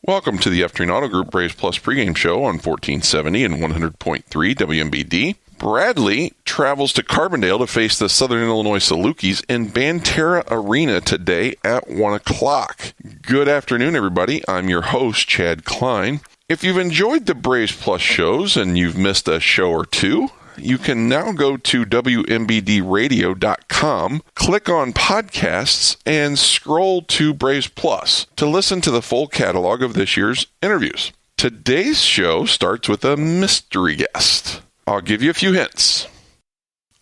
Welcome to the F-Train Auto Group Braves Plus pregame show on 1470 and 100.3 WMBD. Bradley travels to Carbondale to face the Southern Illinois Salukis in Banterra Arena today at 1 o'clock. Good afternoon, everybody. I'm your host, Chad Klein. If you've enjoyed the Braves Plus shows and you've missed a show or two, you can now go to WMBDradio.com, click on podcasts, and scroll to Braves Plus to listen to the full catalog of this year's interviews. Today's show starts with a mystery guest. I'll give you a few hints.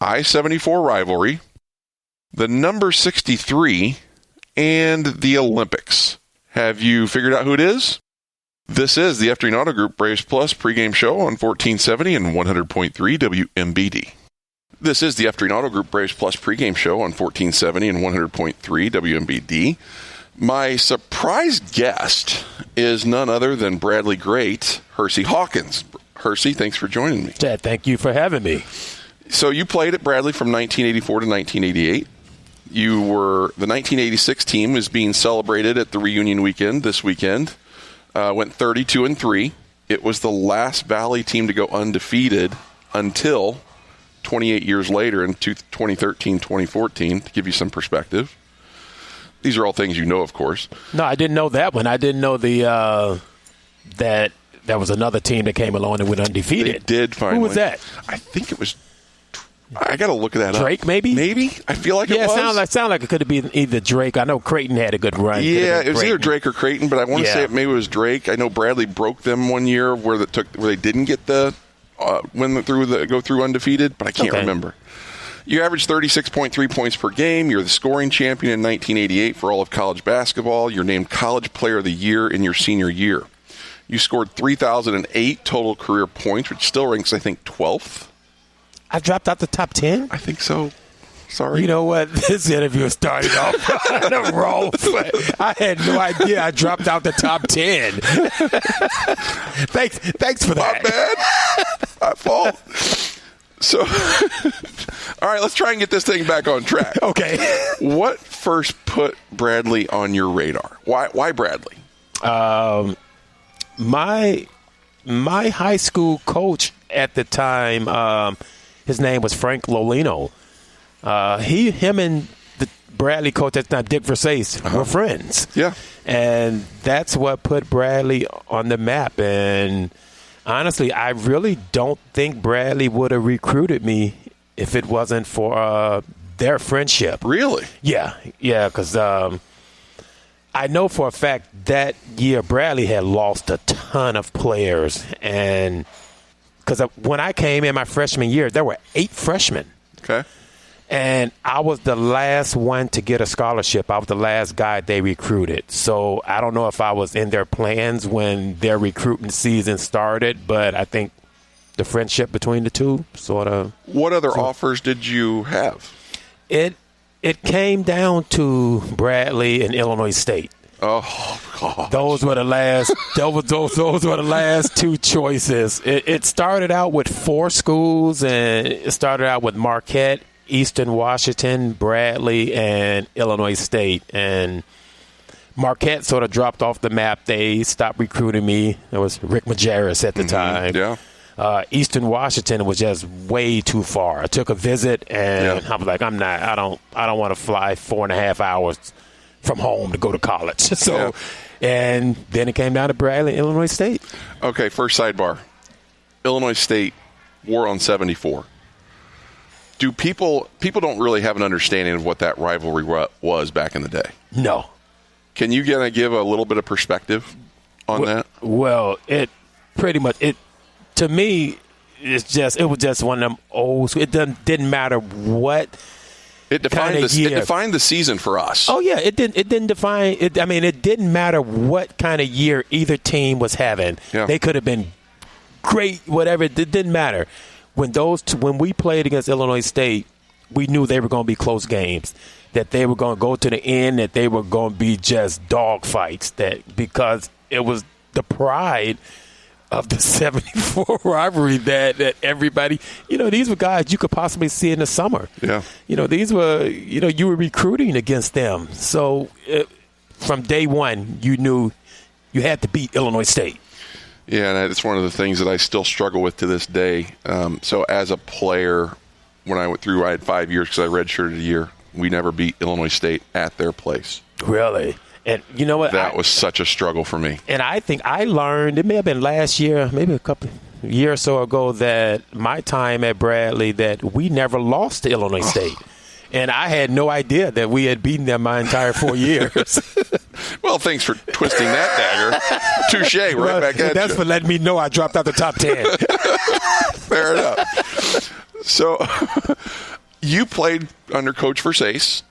I-74 rivalry, the number 63, and the Olympics. Have you figured out who it is? This is the F-Train Auto Group Braves Plus pregame show on 1470 and 100.3 WMBD. This is the F-Train Auto Group Braves Plus pregame show on 1470 and 100.3 WMBD. My surprise guest is none other than Bradley great, Hersey Hawkins. Hersey, thanks for joining me. Chad, thank you for having me. So you played at Bradley from 1984 to 1988. The 1986 team is being celebrated at the reunion weekend this weekend. Went 32-3. It was the last Valley team to go undefeated until 28 years later in 2013-2014, to give you some perspective. These are all things you know, of course. No, I didn't know that one. I didn't know that was another team that came along and went undefeated. They did finally. Who was that? I think it was I got to look that up. Drake, maybe? Maybe. I feel like it was. Yeah, it sounded like it could have been either Drake. I know Creighton had a good run. Yeah, it was either Drake or Creighton, but I want to say maybe it was Drake. I know Bradley broke them one year where they didn't get the go through undefeated, but I can't remember. You averaged 36.3 points per game. You're the scoring champion in 1988 for all of college basketball. You're named College Player of the Year in your senior year. You scored 3,008 total career points, which still ranks, I think, 12th. I dropped out the top 10? I think so. Sorry. You know what? This interview started off on the wrong foot. I had no idea I dropped out the top 10. Thanks for that. My bad. My fault. So, all right, let's try and get this thing back on track. Okay. What first put Bradley on your radar? Why Bradley? My high school coach at the time, his name was Frank Lolino. Him and the Bradley coach at the time, Dick Versace, were friends. Yeah. And that's what put Bradley on the map. And honestly, I really don't think Bradley would have recruited me if it wasn't for their friendship. Really? Yeah, because I know for a fact that year Bradley had lost a ton of players. And because when I came in my freshman year, there were 8 freshmen. Okay. And I was the last one to get a scholarship. I was the last guy they recruited. So I don't know if I was in their plans when their recruiting season started, but I think the friendship between the two sort of. What other offers did you have? It came down to Bradley and Illinois State. Oh, God. Those were the last. those were the last 2 choices. It started out with 4 schools, and it started out with Marquette, Eastern Washington, Bradley, and Illinois State. And Marquette sort of dropped off the map. They stopped recruiting me. It was Rick Majerus at the time. Yeah. Eastern Washington was just way too far. I took a visit, and I was like, I don't want to fly 4.5 hours from home to go to college. So, and then it came down to Bradley, Illinois State. Okay, first sidebar. Illinois State war on 74. Do people don't really have an understanding of what that rivalry was back in the day? No. Can you give a little bit of perspective on that? Well, it pretty much to me it was just one of them old. It didn't matter what. It defined the season for us. Oh yeah, it didn't define it. I mean, it didn't matter what kind of year either team was having. Yeah. They could have been great, whatever. It didn't matter. When we played against Illinois State, we knew they were going to be close games, that they were going to go to the end, that they were going to be just dog fights. Because it was the pride of the 74 rivalry that everybody, these were guys you could possibly see in the summer. Yeah. These were, you were recruiting against them. So from day one, you knew you had to beat Illinois State. Yeah, and it's one of the things that I still struggle with to this day. So as a player, when I went through, I had 5 years because I redshirted a year. We never beat Illinois State at their place. Really? And you know what? That was such a struggle for me. And I think I learned, it may have been last year, maybe a couple years or so ago, that my time at Bradley, that we never lost to Illinois State. And I had no idea that we had beaten them my entire 4 years. Well, thanks for twisting that dagger. Touche, right back at That's you. for letting me know I dropped out the top 10. Fair enough. So you played under Coach Versace.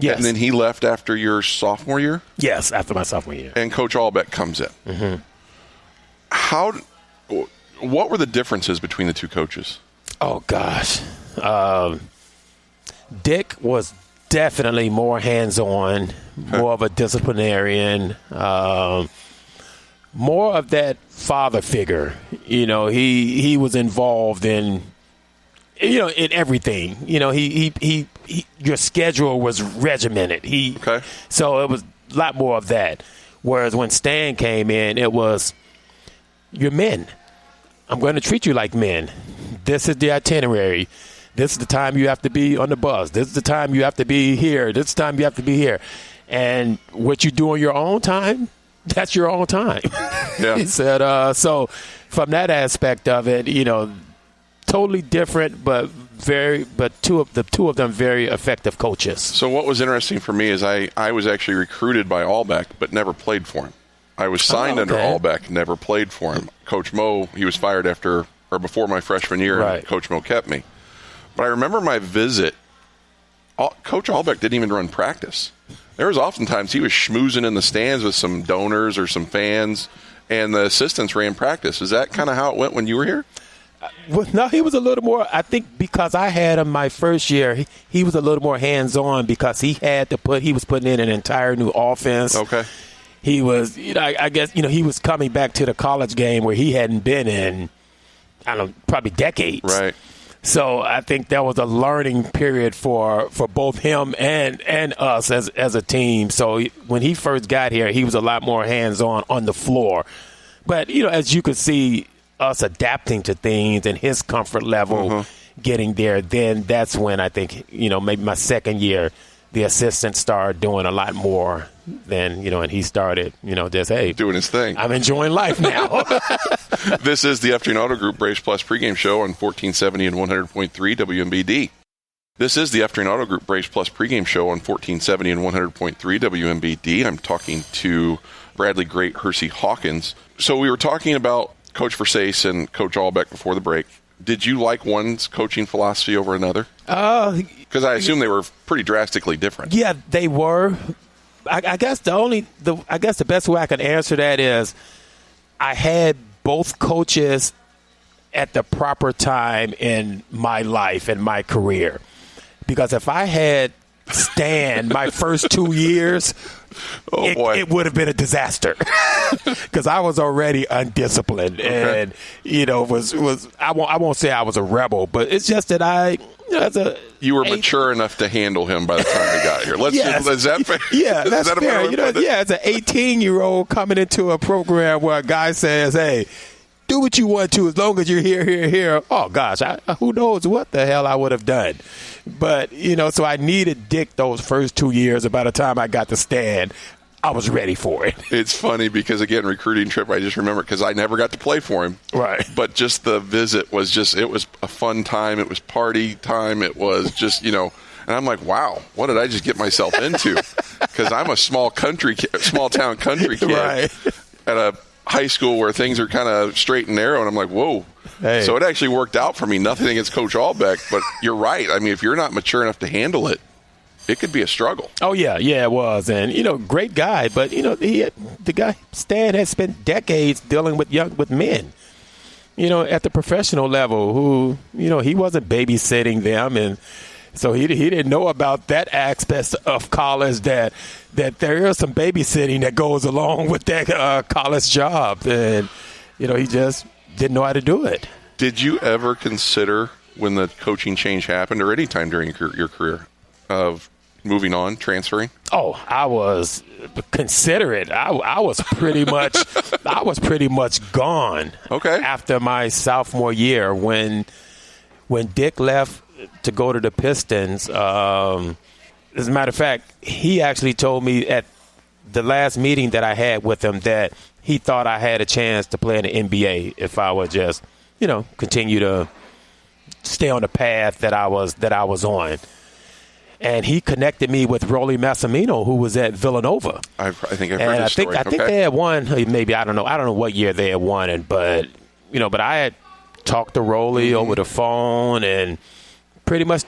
Yes. And then he left after your sophomore year? Yes, after my sophomore year. And Coach Albeck comes in. Mm-hmm. What were the differences between the two coaches? Oh, gosh. Dick was definitely more hands-on, more of a disciplinarian, more of that father figure. You know, he was involved in, you know, in everything. You know, he your schedule was regimented. So it was a lot more of that. Whereas when Stan came in, it was, you're men. I'm going to treat you like men. This is the itinerary. This is the time you have to be on the bus. This is the time you have to be here. This is the time you have to be here. And what you do on your own time, that's your own time. Yeah. He said, so from that aspect of it, you know, totally different, but two of them very effective coaches. So what was interesting for me is I was actually recruited by Albeck, but never played for him. I was signed under Albeck, never played for him. Coach Mo, he was fired before my freshman year, right. And Coach Mo kept me. But I remember my visit, Coach Albeck didn't even run practice. There was oftentimes he was schmoozing in the stands with some donors or some fans, and the assistants ran practice. Is that kind of how it went when you were here? Well, no, he was a little more, I think because I had him my first year, he was a little more hands-on because he was putting in an entire new offense. Okay. He was, you know, I guess, you know, he was coming back to the college game where he hadn't been in, I don't know, probably decades. Right. So I think that was a learning period for both him and us as a team. So when he first got here, he was a lot more hands-on on the floor. But, you know, as you could see us adapting to things and his comfort level getting there, then that's when I think, you know, maybe my second year, the assistants started doing a lot more than, you know, and he started, you know, just, hey, doing his thing. I'm enjoying life now. This is the Afternoon Auto Group Braves Plus pregame show on 1470 and 100.3 WMBD. This is the Afternoon Auto Group Braves Plus pregame show on 1470 and 100.3 WMBD. I'm talking to Bradley Great Hersey Hawkins. So we were talking about Coach Versace and Coach Albeck before the break. Did you like one's coaching philosophy over another? Because I assume they were pretty drastically different. Yeah, they were. I guess the best way I can answer that is I had both coaches at the proper time in my life and my career. Because if I had Stan my first 2 years, it would have been a disaster because I was already undisciplined and, you know, I won't say I was a rebel, but it's just that you were mature enough to handle him by the time he got here. Is that fair? Yeah, that's fair. You know, as an 18-year-old coming into a program where a guy says, hey, do what you want to as long as you're here. Oh, gosh, who knows what the hell I would have done. But, you know, so I needed Dick those first 2 years. And by the time I got to Stan, I was ready for it. It's funny because, again, recruiting trip, I just remember because I never got to play for him. Right. But just the visit was it was a fun time. It was party time. It was just, you know, and I'm like, wow, what did I just get myself into? Because I'm a small town country kid right. at a high school where things are kind of straight and narrow, and I'm like, whoa. Hey. So it actually worked out for me. Nothing against Coach Albeck, but you're right. I mean, if you're not mature enough to handle it, it could be a struggle. Oh, yeah, it was. And, you know, great guy. But, you know, Stan has spent decades dealing with men, you know, at the professional level who, you know, he wasn't babysitting them. And so he didn't know about that aspect of college that there is some babysitting that goes along with that college job. And, you know, he just didn't know how to do it. Did you ever consider when the coaching change happened or any time during your career of moving on, transferring? Oh, I was considerate. I was pretty much gone. Okay. After my sophomore year, when Dick left to go to the Pistons, as a matter of fact, he actually told me at the last meeting that I had with him that he thought I had a chance to play in the NBA if I would just, continue to stay on the path that I was on. And he connected me with Rolly Massimino, who was at Villanova. I think I've heard this story. I think they had won. Maybe I don't know what year they had won it, but I had talked to Rolly over the phone, and pretty much,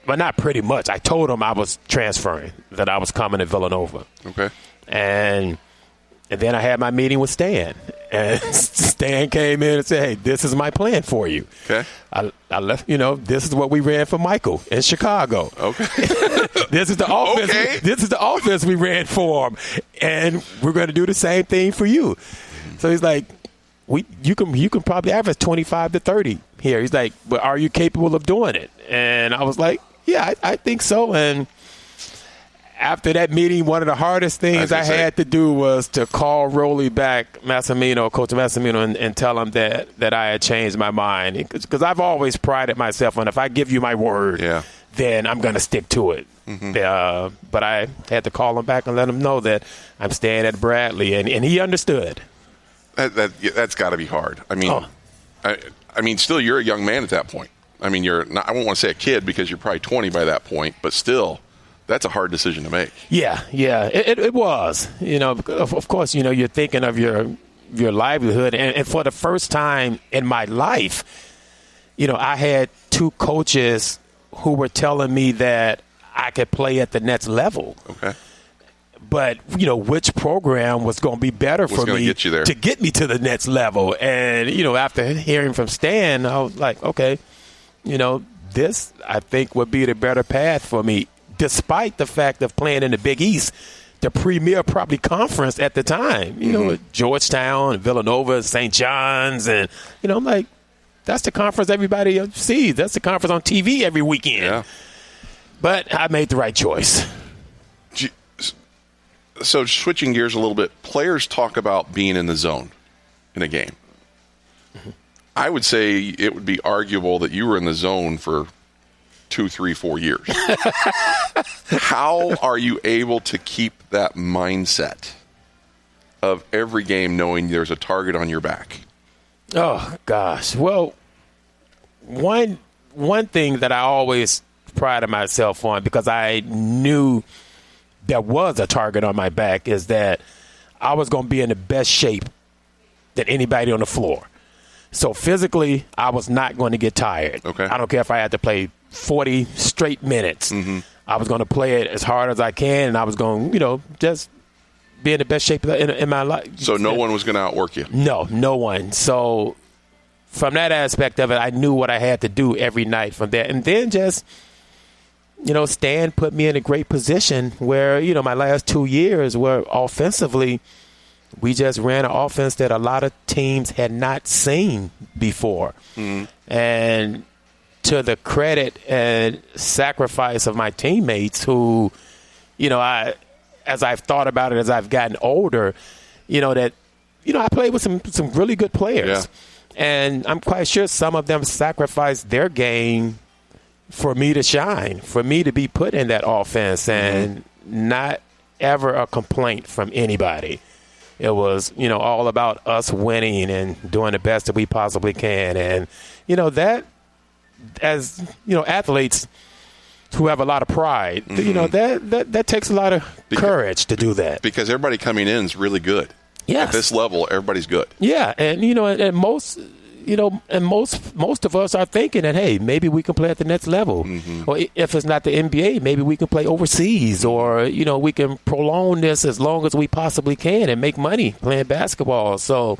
but not pretty much. I told him I was transferring, that I was coming to Villanova. Okay. And then I had my meeting with Stan. And Stan came in and said, "Hey, this is my plan for you." Okay. I left, this is what we ran for Michael in Chicago. Okay. This is the offense. Okay. This is the offense we ran for him. And we're going to do the same thing for you. So he's like, you can probably average 25 to 30 here. He's like, but are you capable of doing it? And I was like, yeah, I think so. And after that meeting, one of the hardest things I had to do was to call Rolly back, Coach Massimino, and tell him that I had changed my mind. Because I've always prided myself on if I give you my word, then I'm going to stick to it. Mm-hmm. But I had to call him back and let him know that I'm staying at Bradley, and he understood. That's got to be hard. I mean, still, you're a young man at that point. I mean, you're not, I won't want to say a kid because you're probably 20 by that point, but still, that's a hard decision to make. Yeah, it was. Of course, you're thinking of your livelihood, and for the first time in my life, I had two coaches who were telling me that I could play at the next level. Okay. But, which program was going to be better for me to get me to the next level. And, after hearing from Stan, I was like, okay, this, I think, would be the better path for me, despite the fact of playing in the Big East, the premier probably conference at the time, Georgetown, Villanova, St. John's. And, I'm like, that's the conference everybody sees. That's the conference on TV every weekend. Yeah. But I made the right choice. So switching gears a little bit, players talk about being in the zone in a game. Mm-hmm. I would say it would be arguable that you were in the zone for 2, 3, 4 years. How are you able to keep that mindset of every game knowing there's a target on your back? Oh, gosh. Well, one thing that I always prided myself on, because I knew there was a target on my back, is that I was going to be in the best shape than anybody on the floor. So physically, I was not going to get tired. Okay. I don't care if I had to play 40 straight minutes. Mm-hmm. I was going to play it as hard as I can, and I was going, just be in the best shape in my life. So no one was going to outwork you? No one. So from that aspect of it, I knew what I had to do every night from there. And then just, Stan put me in a great position where, my last 2 years were offensively, we just ran an offense that a lot of teams had not seen before. Mm-hmm. And to the credit and sacrifice of my teammates who, as I've thought about it, as I've gotten older, I played with some really good players. Yeah. And I'm quite sure some of them sacrificed their game for me to shine, for me to be put in that offense, and not ever a complaint from anybody. It was, all about us winning and doing the best that we possibly can. And, that, as, athletes who have a lot of pride, that takes a lot of courage to do that. Because everybody coming in is really good. Yes. At this level, everybody's good. Yeah, and, and most of us are thinking that, hey, maybe we can play at the next level. Mm-hmm. Or if it's not the NBA, maybe we can play overseas, or, we can prolong this as long as we possibly can and make money playing basketball. So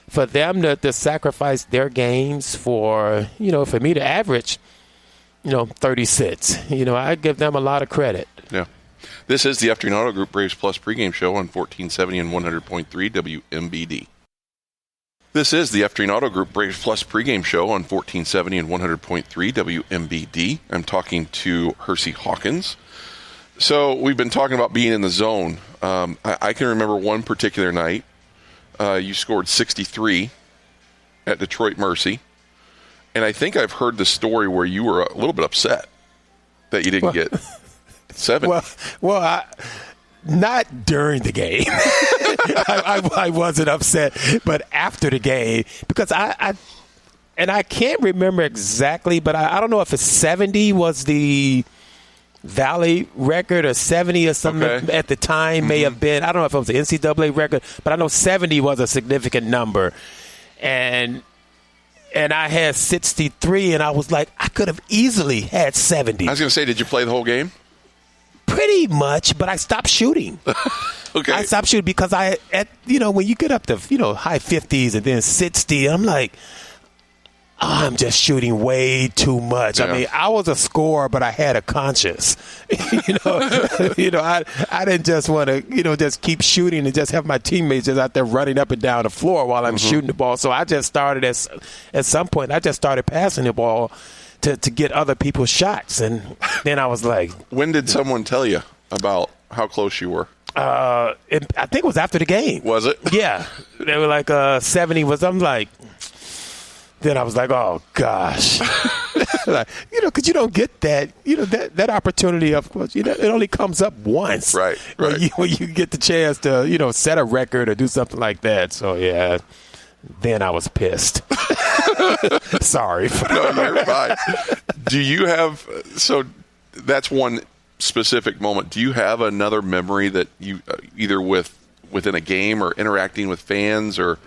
for them to sacrifice their games for me to average, 36, I give them a lot of credit. Yeah. This is the Afternoon Auto Group Braves Plus pregame show on 1470 and 100.3 WMBD. This is the Afternoon Auto Group Braves Plus pregame show on 1470 and 100.3 WMBD. I'm talking to Hersey Hawkins, So we've been talking about being in the zone. I can remember one particular night. You scored 63 at Detroit Mercy. And I think I've heard the story where you were a little bit upset that you didn't get 70. Well, not during the game. I wasn't upset, but after the game, because I can't remember exactly, but I don't know if it's 70 was the Valley record or 70 or something at the time may have been. I don't know if it was the NCAA record, but I know 70 was a significant number. And I had 63, and I was like, I could have easily had 70. I was going to say, did you play the whole game? Pretty much, but I stopped shooting. Okay. I stopped shooting because when you get up to, high 50s and then 60, I'm like, I'm just shooting way too much. Yeah. I mean, I was a scorer, but I had a conscience. I didn't just want to, just keep shooting and just have my teammates just out there running up and down the floor while I'm shooting the ball. So I just started at some point, I just started passing the ball to get other people's shots. And then I was like. When did someone tell you about how close you were? I think it was after the game. Was it? Yeah. They were like 70 was, I'm like. Then I was like, oh, gosh. Because you don't get that, that opportunity, of course. It only comes up once. Right. When you get the chance to, set a record or do something like that. So, yeah, then I was pissed. Sorry. No, you're fine. Do you have – so that's one specific moment. Do you have another memory that you either within a game or interacting with fans or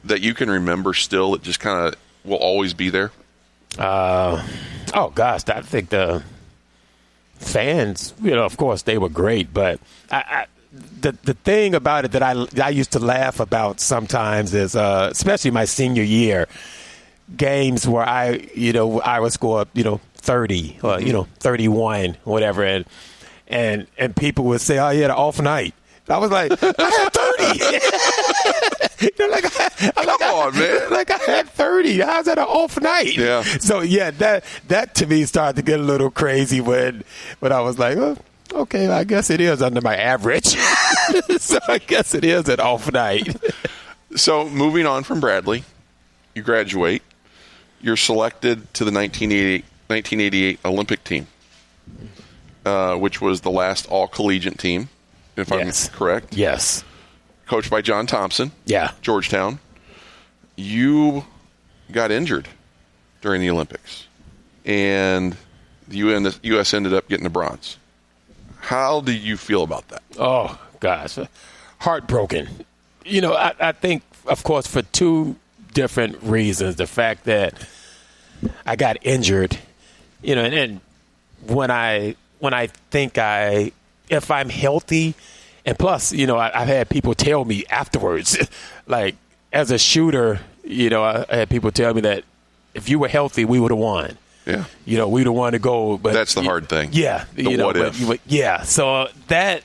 that you can remember still that just kind of – will always be there? Oh, gosh. I think the fans, of course, they were great. But the thing about it that I used to laugh about sometimes is, especially my senior year, games where I would score, 30 or, 31, whatever. And people would say, oh, you had an off night. I was like, I had 30. Come on, man. Like I had 30. How's that an off night? Yeah. So, yeah, that to me started to get a little crazy when I was like, oh, okay, I guess it is under my average. So I guess it is an off night. So moving on from Bradley, you graduate. You're selected to the 1988 Olympic team, which was the last all-collegiate team. If I'm correct. Yes. Coached by John Thompson. Yeah. Georgetown. You got injured during the Olympics, and the U.S. ended up getting the bronze. How do you feel about that? Oh, gosh. Heartbroken. I think, of course, for two different reasons. The fact that I got injured, and when I think if I'm healthy, and plus, I've had people tell me afterwards, like as a shooter, I had people tell me that if you were healthy, we would have won. Yeah. We would have won the gold. But that's the hard thing. Yeah. What if? Yeah. So that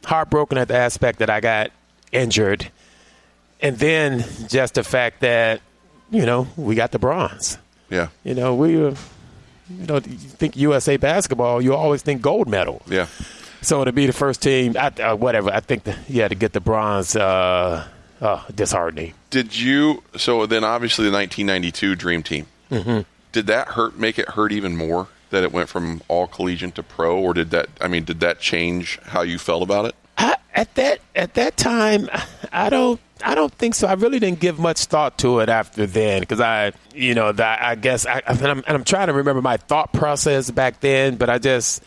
heartbroken at the aspect that I got injured. And then just the fact that, we got the bronze. Yeah. We were. You think USA basketball, you always think gold medal. Yeah. So to be the first team, I think to get the bronze, disheartening. So then obviously the 1992 Dream Team, did that make it hurt even more that it went from all collegiate to pro, or did that change how you felt about it? At that time, I don't think so. I really didn't give much thought to it after then because I'm trying to remember my thought process back then, but I just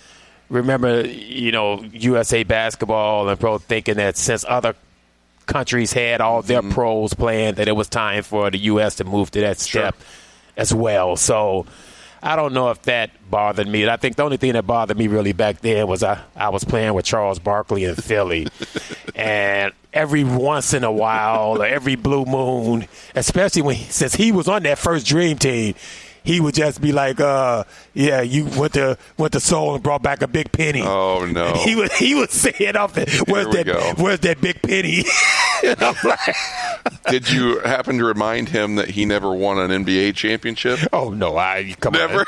remember, USA basketball and pro thinking that since other countries had all their pros playing, that it was time for the U.S. to move to that step as well. So I don't know if that bothered me. I think the only thing that bothered me really back then was I was playing with Charles Barkley in Philly. And every once in a while, or every blue moon, especially since he was on that first Dream Team, he would just be like, you went to Seoul and brought back a big penny. Oh, no. He would say it off where's that big penny? And I'm like, did you happen to remind him that he never won an NBA championship? Oh no, come never. On.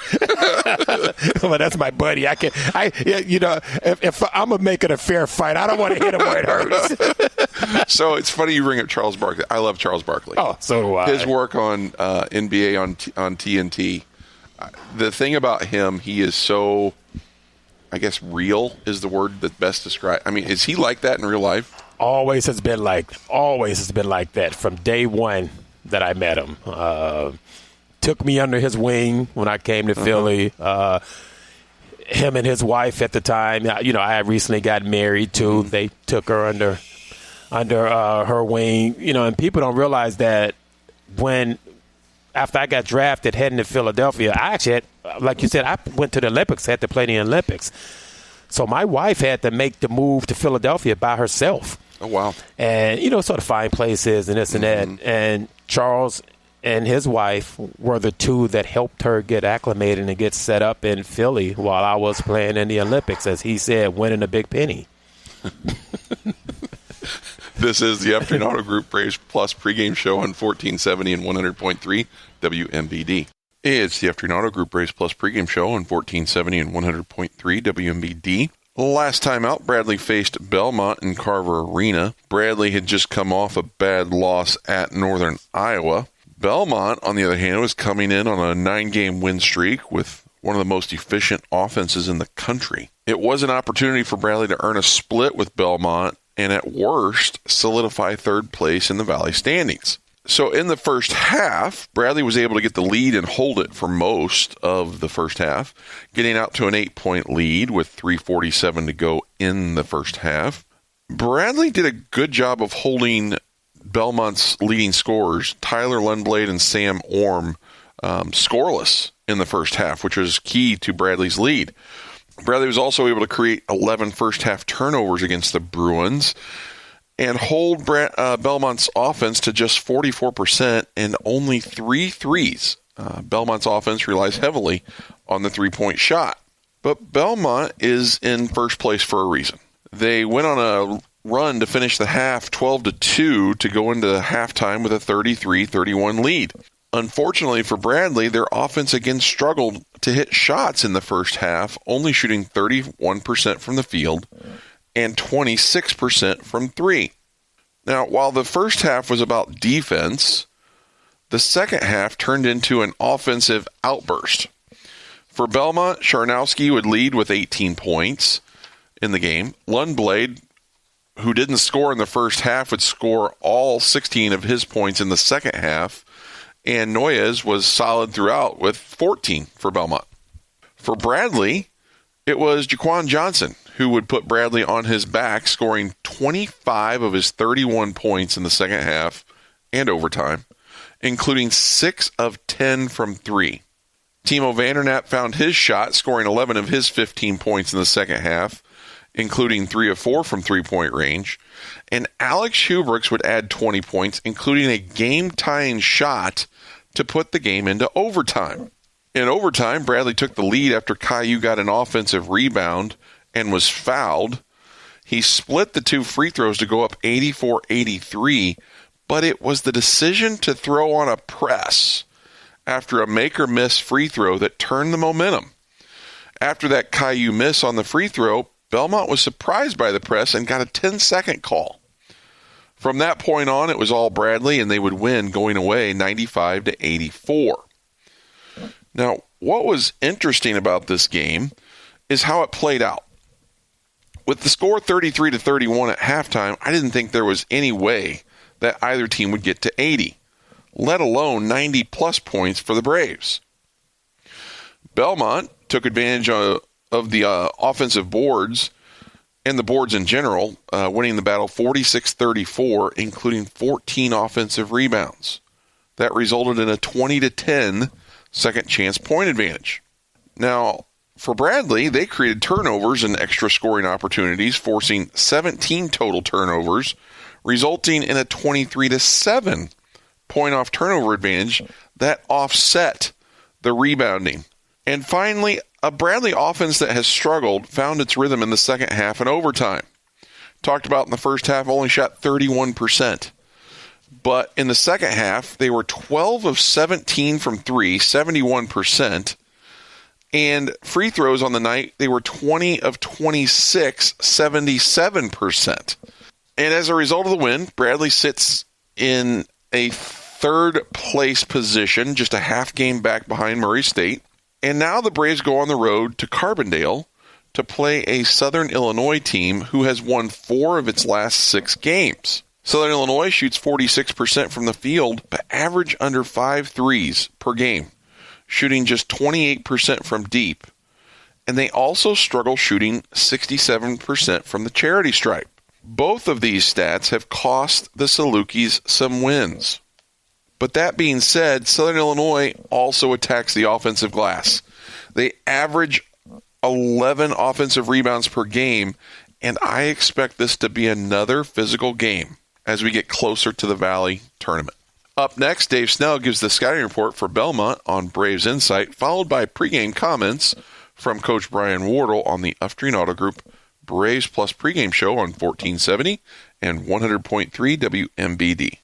Well, that's my buddy. If I'm gonna make it a fair fight, I don't want to hit him where it hurts. So it's funny you bring up Charles Barkley. I love Charles Barkley. Oh, so do I. His work on NBA on TNT. The thing about him, he is so, I guess, real is the word that best describes. I mean, is he like that in real life? Always has been like that from day one that I met him. Took me under his wing when I came to Philly. Him and his wife at the time, I had recently got married too. Mm-hmm. They took her under her wing. And people don't realize that after I got drafted heading to Philadelphia, I actually had, like you said, I went to the Olympics, had to play the Olympics. So my wife had to make the move to Philadelphia by herself. Oh, wow. And, sort of find places and this and that. And Charles and his wife were the two that helped her get acclimated and get set up in Philly while I was playing in the Olympics, as he said, winning a big penny. This is the Afternoon Auto Group Braves Plus pregame show on 1470 and 100.3 WMBD. It's the Afternoon Auto Group Braves Plus pregame show on 1470 and 100.3 WMBD. Last time out, Bradley faced Belmont in Carver Arena. Bradley had just come off a bad loss at Northern Iowa. Belmont, on the other hand, was coming in on a 9-game win streak with one of the most efficient offenses in the country. It was an opportunity for Bradley to earn a split with Belmont and at worst solidify third place in the Valley standings. So in the first half, Bradley was able to get the lead and hold it for most of the first half, getting out to an 8-point lead with 3:47 to go in the first half. Bradley did a good job of holding Belmont's leading scorers, Tyler Lundblade and Sam Orm, scoreless in the first half, which was key to Bradley's lead. Bradley was also able to create 11 first-half turnovers against the Bruins and hold Belmont's offense to just 44% and only 3 threes. Belmont's offense relies heavily on the three-point shot. But Belmont is in first place for a reason. They went on a run to finish the half 12-2 to go into halftime with a 33-31 lead. Unfortunately for Bradley, their offense again struggled to hit shots in the first half, only shooting 31% from the field and 26% from three. Now, while the first half was about defense, the second half turned into an offensive outburst. For Belmont, Charnowski would lead with 18 points in the game. Lundblade, who didn't score in the first half, would score all 16 of his points in the second half. And Noyes was solid throughout with 14 for Belmont. For Bradley, it was Jaquan Johnson who would put Bradley on his back, scoring 25 of his 31 points in the second half and overtime, including 6 of 10 from three. Timo Vandernap found his shot, scoring 11 of his 15 points in the second half, including 3 of 4 from three-point range. And Alex Hubricks would add 20 points, including a game-tying shot to put the game into overtime. In overtime, Bradley took the lead after Caillou got an offensive rebound and was fouled. He split the 2 free throws to go up 84-83, but it was the decision to throw on a press after a make-or-miss free throw that turned the momentum. After that Caillou miss on the free throw, Belmont was surprised by the press and got a 10-second call. From that point on, it was all Bradley, and they would win going away 95-84. Now, what was interesting about this game is how it played out. With the score 33-31 at halftime, I didn't think there was any way that either team would get to 80, let alone 90-plus points for the Braves. Belmont took advantage of the offensive boards and the boards in general, winning the battle 46-34, including 14 offensive rebounds. That resulted in a 20-10 second chance point advantage. Now, for Bradley, they created turnovers and extra scoring opportunities, forcing 17 total turnovers, resulting in a 23-7 point-off turnover advantage that offset the rebounding. And finally, a Bradley offense that has struggled found its rhythm in the second half and overtime. talked about in the first half, only shot 31%. But in the second half, they were 12 of 17 from 3, 71%. And free throws on the night, they were 20 of 26, 77%. And as a result of the win, Bradley sits in a third-place position, just a half game back behind Murray State. And now the Braves go on the road to Carbondale to play a Southern Illinois team who has won 4 of its last 6 games. Southern Illinois shoots 46% from the field, but average under 5 threes per game, shooting just 28% from deep. And they also struggle shooting 67% from the charity stripe. Both of these stats have cost the Salukis some wins. But that being said, Southern Illinois also attacks the offensive glass. They average 11 offensive rebounds per game, and I expect this to be another physical game as we get closer to the Valley tournament. Up next, Dave Snell gives the scouting report for Belmont on Braves Insight, followed by pregame comments from Coach Brian Wardle on the Uftreen Auto Group Braves Plus pregame show on 1470 and 100.3 WMBD.